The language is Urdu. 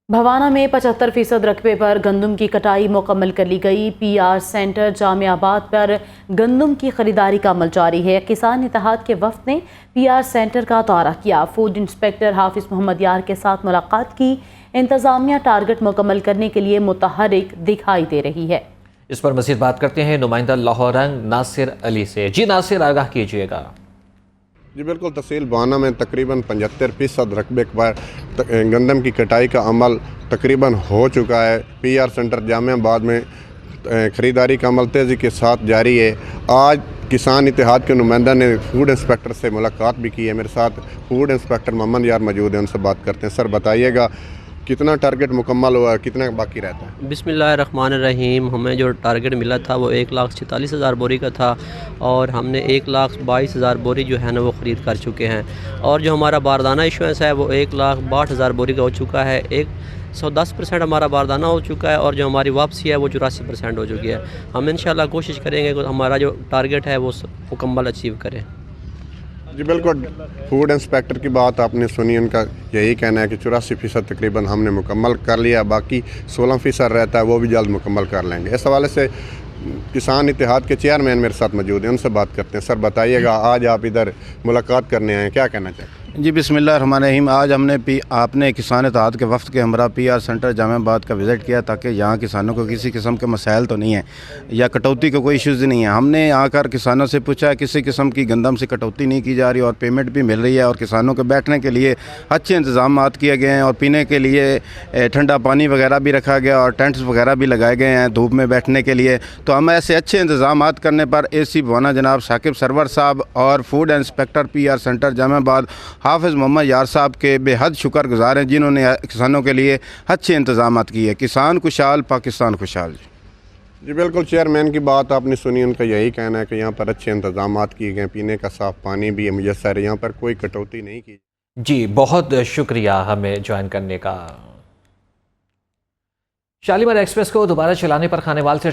بھوانہ میں 75% رقبے پر گندم کی کٹائی مکمل کر لی گئی۔ پی آر سینٹر جامعہ آباد پر گندم کی خریداری کا عمل جاری ہے۔ کسان اتحاد کے وفد نے پی آر سینٹر کا دورہ کیا، فوڈ انسپیکٹر حافظ محمد یار کے ساتھ ملاقات کی۔ انتظامیہ ٹارگٹ مکمل کرنے کے لیے متحرک دکھائی دے رہی ہے۔ اس پر مزید بات کرتے ہیں نمائندہ لاہور رنگ ناصر علی سے۔ جی ناصر، آگاہ کیجیے گا۔ جی بالکل، تحصیل بھوانہ میں تقریباً 75% رقبے پر گندم کی کٹائی کا عمل تقریباً ہو چکا ہے۔ پی آر سینٹر جامعہ آباد میں خریداری کا عمل تیزی کے ساتھ جاری ہے۔ آج کسان اتحاد کے نمائندہ نے فوڈ انسپیکٹر سے ملاقات بھی کی ہے۔ میرے ساتھ فوڈ انسپیکٹر محمد یار موجود ہیں، ان سے بات کرتے ہیں۔ سر بتائیے گا کتنا ٹارگٹ مکمل ہوا ہے، کتنا باقی رہتا ہے؟ بسم اللہ الرحمن الرحیم۔ ہمیں جو ٹارگٹ ملا تھا وہ 1,46,000 بوری کا تھا، اور ہم نے 1,22,000 بوری جو ہے نا وہ خرید کر چکے ہیں، اور جو ہمارا باردانہ ایشوئنس ہے وہ 1,62,000 بوری کا ہو چکا ہے۔ 110% ہمارا باردانہ ہو چکا ہے، اور جو ہماری واپسی ہے وہ 84% ہو چکی ہے۔ ہم انشاءاللہ کوشش کریں گے کہ ہمارا جو ٹارگٹ ہے وہ مکمل اچیو کریں۔ جی بالکل، فوڈ انسپیکٹر کی بات آپ نے سنی، ان کا یہی کہنا ہے کہ 84% تقریباً ہم نے مکمل کر لیا، باقی 16% رہتا ہے، وہ بھی جلد مکمل کر لیں گے۔ اس حوالے سے کسان اتحاد کے چیئرمین میرے ساتھ موجود ہیں، ان سے بات کرتے ہیں۔ سر بتائیے گا آج آپ ادھر ملاقات کرنے آئے ہیں، کیا کہنا چاہتے ہیں؟ جی بسم اللہ الرحمن الرحیم۔ آج ہم نے آپ نے کسان اتحاد کے وفد کے ہمراہ پی آر سینٹر جامعہ آباد کا وزٹ کیا، تاکہ یہاں کسانوں کو کسی قسم کے مسائل تو نہیں ہیں یا کٹوتی کا کوئی ایشوز نہیں ہے۔ ہم نے آ کر کسانوں سے پوچھا کسی قسم کی گندم سے کٹوتی نہیں کی جا رہی، اور پیمنٹ بھی مل رہی ہے، اور کسانوں کے بیٹھنے کے لیے اچھے انتظامات کیے گئے ہیں، اور پینے کے لیے ٹھنڈا پانی وغیرہ بھی رکھا گیا، اور ٹینٹس وغیرہ بھی لگائے گئے ہیں دھوپ میں بیٹھنے کے لیے۔ تو ہم ایسے اچھے انتظامات کرنے پر اے سی بھوانہ جناب ثاقب سرور صاحب اور food inspector P R centre Jamia Abad Hafiz محمد یار صاحب کے بے حد شکر گزار ہیں، جنہوں نے کسانوں کے لیے اچھے انتظامات کیے۔ کسان خوشحال، پاکستان خوشحال۔ جی بالکل، چیئرمین کی بات آپ نے سنی، ان کا یہی کہنا ہے کہ یہاں پر اچھے انتظامات کیے گئے، پینے کا صاف پانی بھی میسر ہے، یہاں پر کوئی کٹوتی نہیں کی۔ جی بہت شکریہ ہمیں جوائن کرنے کا۔ شالیمار ایکسپریس کو دوبارہ چلانے پر خانے وال سے